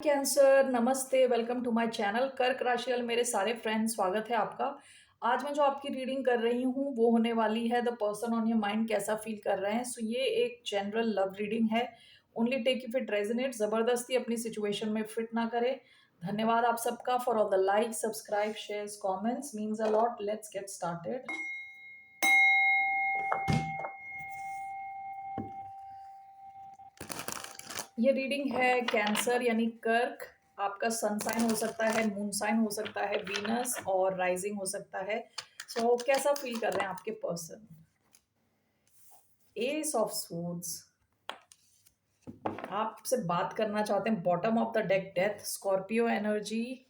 Cancer, नमस्ते, welcome to my channel. कर्क राशि वाले मेरे सारे फ्रेंड्स, स्वागत है आपका। आज मैं जो आपकी रीडिंग कर रही हूँ वो होने वाली है the person on your mind कैसा फील कर रहे हैं। सो ये एक जनरल लव रीडिंग है। Only take if it resonate. जबरदस्ती अपनी सिचुएशन में फिट ना करें। धन्यवाद आप सबका for all the like, subscribe, shares, comments, means a lot. Let's get started. ये रीडिंग है कैंसर यानी कर्क। आपका सन साइन हो सकता है, मून साइन हो सकता है, वीनस और राइजिंग हो सकता है। सो कैसा फील कर रहे हैं आपके पर्सन? एस ऑफ स्वॉर्ड्स आपसे बात करना चाहते हैं। Bottom of the deck death, Scorpio energy.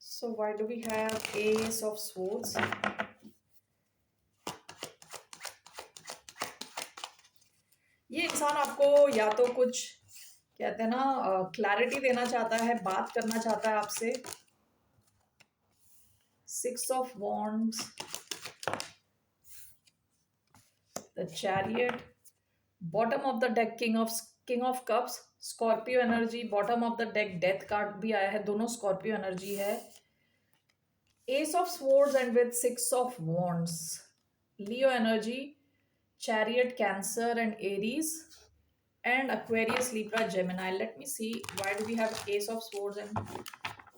So why do we have ace of swords? ये इंसान आपको या तो कुछ कहते हैं ना, क्लैरिटी देना चाहता है, बात करना चाहता है आपसे। Six of wands, the chariot, bottom of the deck king of cups, Scorpio energy. Bottom of the deck death card भी आया है, दोनों स्कॉर्पियो एनर्जी है। S of swords and with six of wands, Leo energy, chariot, cancer and aries, and aquarius, libra, gemini. Let me see, why do we have ace of swords and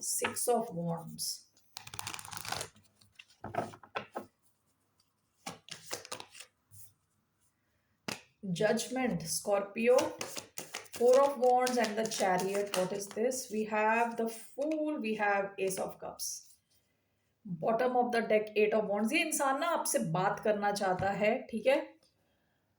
six of wands? Judgment, Scorpio, four of wands and the chariot. What is this? We have the fool, we have ace of cups, bottom of the deck eight of wands. ये इंसान ना आपसे बात करना चाहता है, ठीक है।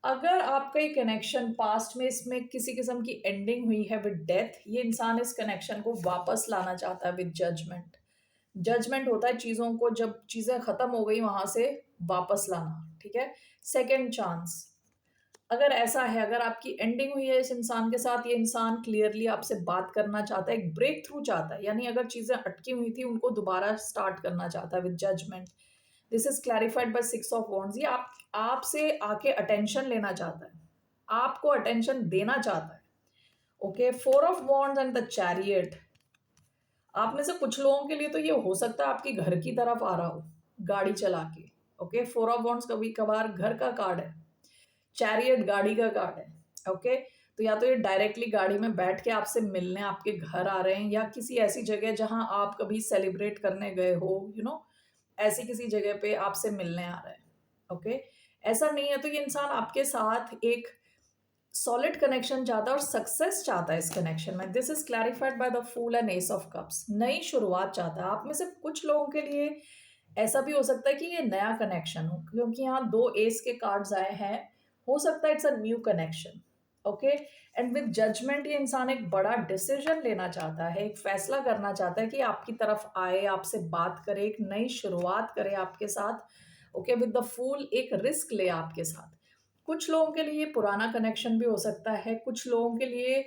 अगर आपका ये कनेक्शन पास्ट में इसमें किसी किस्म की एंडिंग हुई है विद डेथ, ये इंसान इस कनेक्शन को वापस लाना चाहता है विद जजमेंट। जजमेंट होता है चीज़ों को जब चीज़ें ख़त्म हो गई वहां से वापस लाना, ठीक है। सेकेंड चांस, अगर ऐसा है, अगर आपकी एंडिंग हुई है इस इंसान के साथ, ये इंसान क्लियरली आपसे बात करना चाहता है, एक ब्रेक थ्रू चाहता है, यानी अगर चीज़ें अटकी हुई थी उनको दोबारा स्टार्ट करना चाहता है with judgement. This is clarified by six of wands. ये आपसे आके अटेंशन लेना चाहता है, आपको अटेंशन देना चाहता है। Okay, four of wands and the chariot. आप में से कुछ लोगों के लिए तो ये हो सकता है आपकी घर की तरफ आ रहा हो गाड़ी चला के। ओके, फोर ऑफ वॉन्ड्स कभी कभार घर का कार्ड है, चैरियट गाड़ी का कार्ड है। ओके, तो या तो ये डायरेक्टली गाड़ी में बैठ के आपसे मिलने आपके घर आ रहे हैं, या किसी ऐसी जगह जहां आप कभी सेलिब्रेट करने गए हो, ऐसी किसी जगह पे आपसे मिलने आ रहे हैं। ओके, ऐसा नहीं है तो ये इंसान आपके साथ एक सॉलिड कनेक्शन चाहता है और सक्सेस चाहता है इस कनेक्शन में। This is clarified by the fool and ace of cups. नई शुरुआत चाहता है। आप में से कुछ लोगों के लिए ऐसा भी हो सकता है कि ये नया कनेक्शन हो, क्योंकि यहाँ दो एस के कार्ड्स आए हैं। हो सकता है it's a new connection. Okay, and with judgement ये इंसान एक बड़ा डिसीजन लेना चाहता है, एक फैसला करना चाहता है कि आपकी तरफ आए, आपसे बात करे, एक नई शुरुआत करे आपके साथ। ओके, विद द फूल एक रिस्क ले आपके साथ। कुछ लोगों के लिए पुराना कनेक्शन भी हो सकता है, कुछ लोगों के लिए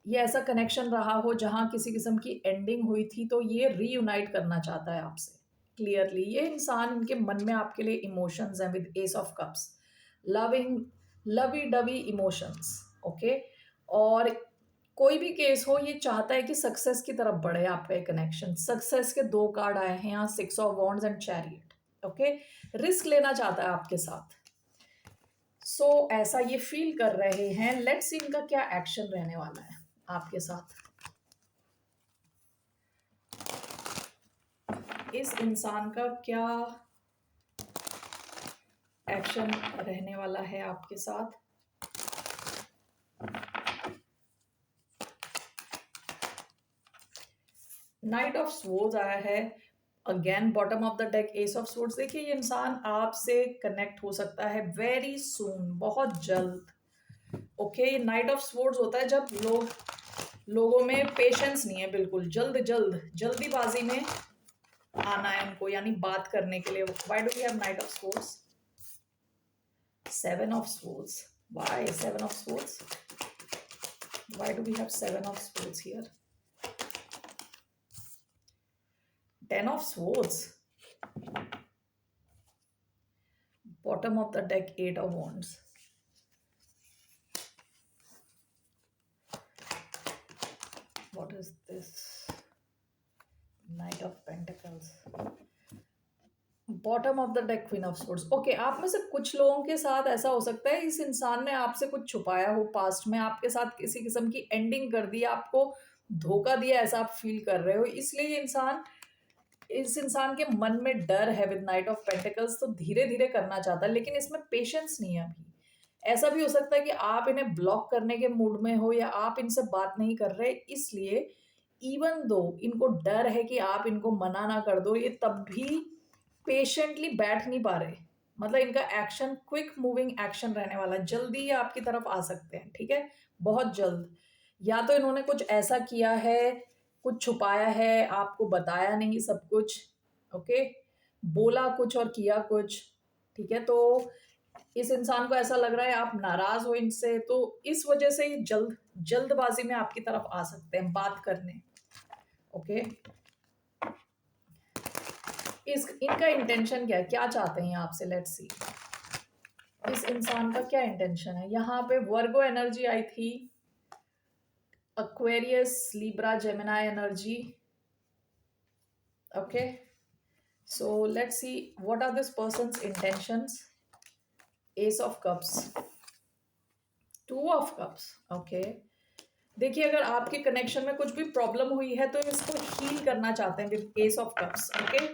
ये ऐसा कनेक्शन रहा हो जहां किसी किस्म की एंडिंग हुई थी, तो ये रीयूनाइट करना चाहता है आपसे क्लियरली। ये इंसान, इनके मन में आपके लिए इमोशंस हैं with ace of cups, loving, lovey dovey emotions. Okay, और कोई भी केस हो, ये चाहता है कि सक्सेस की तरफ बढ़े आपका एक कनेक्शन। सक्सेस के दो कार्ड आए हैं यहाँ, six of wands and chariot. Okay, risk लेना चाहता है आपके साथ। सो ऐसा ये फील कर रहे हैं। लेट्स सी इनका क्या एक्शन रहने वाला है आपके साथ। इस इंसान का क्या एक्शन रहने वाला है आपके साथ? नाइट ऑफ स्वॉर्ड्स आया है, again bottom of the deck S of swords. देखिए, ये इंसान आपसे कनेक्ट हो सकता है वेरी सून, बहुत जल्द। ओके, नाइट ऑफ स्वॉर्ड्स होता है जब लोगों में पेशेंस नहीं है, बिल्कुल जल्दीबाजी में आना है उनको, यानी बात करने के लिए। Why do we have knight of swords? Seven of swords. Why seven of swords? Why do we have seven of swords here? Ten of swords, bottom of the deck eight of wands, what is this? Knight of pentacles, bottom of the deck, queen of swords. Okay, आप में से कुछ लोगों के साथ ऐसा हो सकता है इस इंसान ने आपसे कुछ छुपाया हो, पास्ट में आपके साथ किसी किस्म की एंडिंग कर दी, आपको धोखा दिया, ऐसा आप फील कर रहे हो, इसलिए ये इंसान, इस इंसान के मन में डर है विद नाइट ऑफ पेंटिकल्स, तो धीरे धीरे करना चाहता है, लेकिन इसमें पेशेंस नहीं है अभी। ऐसा भी हो सकता है कि आप इन्हें ब्लॉक करने के मूड में हो या आप इनसे बात नहीं कर रहे, इसलिए इवन दो इनको डर है कि आप इनको मना ना कर दो, ये तब भी पेशेंटली बैठ नहीं पा रहे। मतलब इनका एक्शन क्विक मूविंग एक्शन रहने वाला है, जल्दी ये आपकी तरफ आ सकते हैं, ठीक है, बहुत जल्द। या तो इन्होंने कुछ ऐसा किया है, कुछ छुपाया है, आपको बताया नहीं सब कुछ, ओके, बोला कुछ और किया कुछ, ठीक है। तो इस इंसान को ऐसा लग रहा है आप नाराज हो इनसे, तो इस वजह से ये जल्दबाजी में आपकी तरफ आ सकते हैं बात करने, ओके। इस इनका इंटेंशन क्या है, क्या चाहते हैं आपसे, लेट्स सी इस इंसान का क्या इंटेंशन है। यहाँ पे वर्गो एनर्जी आई थी, Aquarius, Libra, Gemini energy. Okay, so let's see what are this person's intentions. Ace of Cups, Two of Cups. Okay, देखिए अगर आपके कनेक्शन में कुछ भी प्रॉब्लम हुई है तो इसको हील करना चाहते हैं with ace of cups, okay.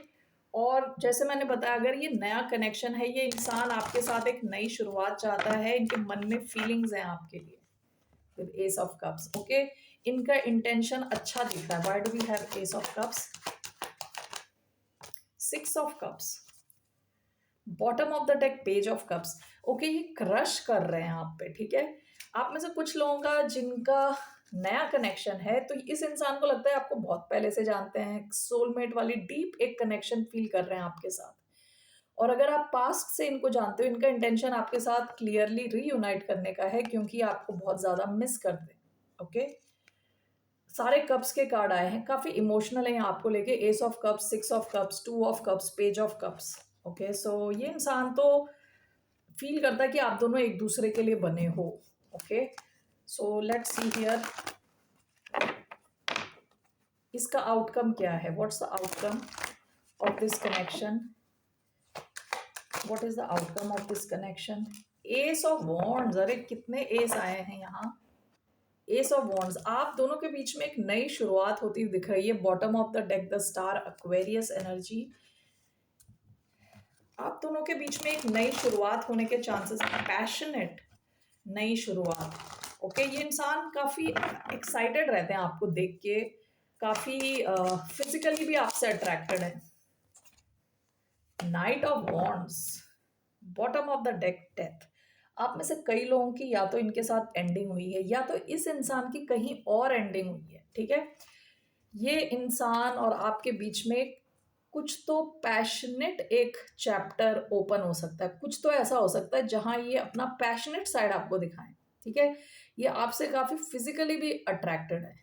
और जैसे मैंने बताया, अगर ये नया कनेक्शन है, ये इंसान आपके साथ एक नई शुरुआत चाहता है, इनके मन में फीलिंग्स हैं आपके लिए with ace of cups, okay. इनका इंटेंशन अच्छा दिख रहा है। Why do we have ace of cups? Six of cups, bottom of the deck, page of cups. Okay, ये क्रश कर रहे हैं आप पे, ठीक है। आप में से कुछ लोगों का जिनका नया कनेक्शन है, तो इस इंसान को लगता है आपको बहुत पहले से जानते हैं, सोलमेट वाली डीप एक कनेक्शन फील कर रहे हैं आपके साथ। और अगर आप पास्ट से इनको जानते हो, इनका इंटेंशन आपके साथ क्लियरली रीयूनाइट करने का है, क्योंकि आपको बहुत ज्यादा मिस करते हैं, ओके। सारे कप्स के कार्ड आए हैं, काफी इमोशनल है आपको लेके। Ace of cups, six of cups, two of cups, page of cups, okay. So ये इंसान तो फील करता है कि आप दोनों एक दूसरे के लिए बने हो, okay. So let's see here इसका आउटकम क्या है। What's the outcome of this connection? What is the outcome of this connection? S of wands, अरे कितने एस आए हैं यहाँ। एस ऑफ वॉन्ड्स, आप दोनों के बीच में एक नई शुरुआत होती हुई दिख रही है। Bottom of the deck, the star, Aquarius energy. आप दोनों के बीच में एक नई शुरुआत होने के चांसेस हैं, पैशनेट नई शुरुआत, ओके। ये इंसान काफी एक्साइटेड रहते हैं आपको देख के, काफी फिजिकली भी आपसे अट्रैक्टेड है। Night of wands, bottom of the deck, death. आप में से कई लोगों की या तो इनके साथ एंडिंग हुई है, या तो इस इंसान की कहीं और एंडिंग हुई है, ठीक है। ये इंसान और आपके बीच में कुछ तो पैशनेट एक चैप्टर ओपन हो सकता है, कुछ तो ऐसा हो सकता है जहां ये अपना पैशनेट साइड आपको दिखाएं, ठीक है। ये आपसे काफी फिजिकली भी अट्रैक्टेड है,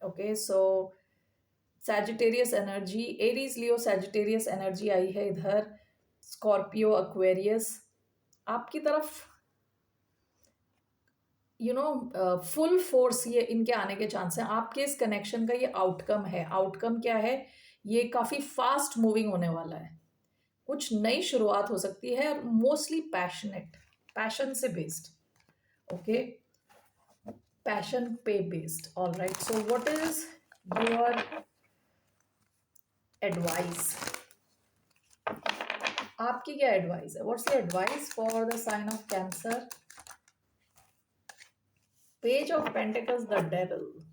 ओके। सो सैजिटेरियस एनर्जी, एरीज, लियो, सैजिटेरियस एनर्जी आई है इधर, स्कॉर्पियो, एक्वेरियस। आपकी तरफ फुल फोर्स ये इनके आने के चांस हैं। आपके इस कनेक्शन का ये आउटकम है। आउटकम क्या है? ये काफी फास्ट मूविंग होने वाला है, कुछ नई शुरुआत हो सकती है, और मोस्टली पैशनेट, पैशन से बेस्ड, ओके, पैशन पे based. All right, so what is your advice? आपकी क्या एडवाइस है? What's the advice for the sign of cancer? Page of pentacles, the devil,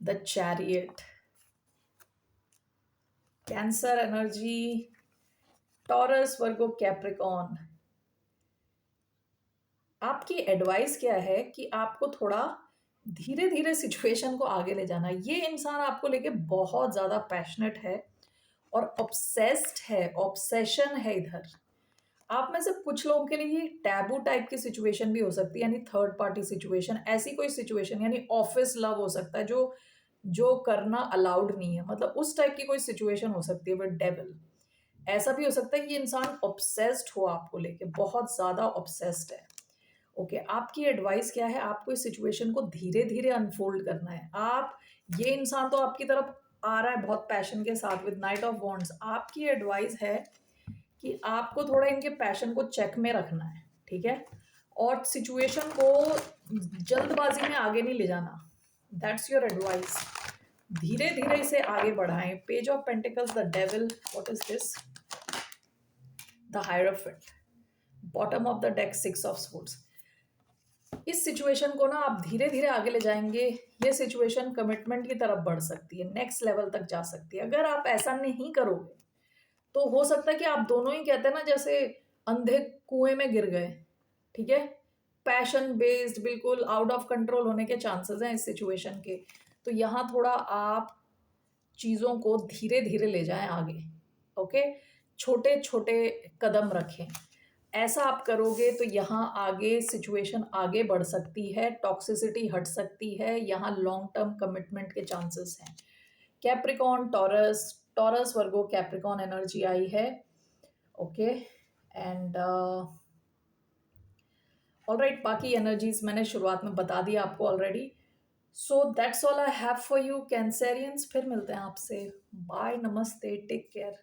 the chariot, cancer energy, Taurus, Virgo, Capricorn. आपकी advice क्या है कि आपको थोड़ा धीरे धीरे सिचुएशन को आगे ले जाना। ये इंसान आपको लेके बहुत ज्यादा पैशनेट है और ऑब्सेस्ड है, ऑब्सेशन है इधर। आप में से कुछ लोगों के लिए ये टैबू टाइप की सिचुएशन भी हो सकती है, यानी थर्ड पार्टी सिचुएशन, ऐसी कोई सिचुएशन, यानी ऑफिस लव हो सकता है, जो जो करना अलाउड नहीं है, मतलब उस टाइप की कोई सिचुएशन हो सकती है विद डेविल। ऐसा भी हो सकता है कि ये इंसान ऑब्सेस्ड हो आपको लेके, बहुत ज्यादा ऑब्सेस्ड है, ओके, आपकी एडवाइस क्या है? आपको इस सिचुएशन को धीरे-धीरे अनफोल्ड करना है। आप ये इंसान तो आपकी तरफ आ रहा है बहुत पैशन के साथ विद नाइट ऑफ वॉन्ड्स। आपकी एडवाइस है कि आपको थोड़ा इनके पैशन को चेक में रखना है, ठीक है? और सिचुएशन को जल्दबाजी में आगे नहीं ले जाना। That's your advice. धीरे-धीरे इसे आगे बढ़ाएँ। Page of pentacles, the devil, what is this? The hierophant. Bottom of the deck, six of swords. इस सिचुएशन को ना आप धीरे-धीरे आगे ले जाएँगे, ये सिचुएशन कमिटमेंट की तरफ बढ़ सकती है, नेक्स्ट लेवल तक जा सकती है। अगर आप ऐसा नहीं करोगे, तो हो सकता है कि आप दोनों ही कहते हैं ना जैसे अंधे कुएँ में गिर गए, ठीक है? पैशन बेस्ड बिल्कुल आउट ऑफ कंट्रोल होने के चांसेस हैं इस सिचुएशन के। तो यहाँ थोड़ा आप चीज़ों को धीरे-धीरे ले जाएँ आगे, ओके? छोटे-छोटे कदम रखें। ऐसा आप करोगे तो यहाँ आगे सिचुएशन आगे बढ़ सकती है, टॉक्सिसिटी हट सकती है, यहाँ लॉन्ग टर्म कमिटमेंट के चांसेस हैं। Capricorn, taurus, taurus, Virgo, Capricorn energy आई है, ओके? एंड ऑलराइट, बाकी एनर्जीज मैंने शुरुआत में बता दिया आपको already. So that's all I have for you Cancerians. फिर मिलते हैं आपसे। बाय, नमस्ते, टेक केयर।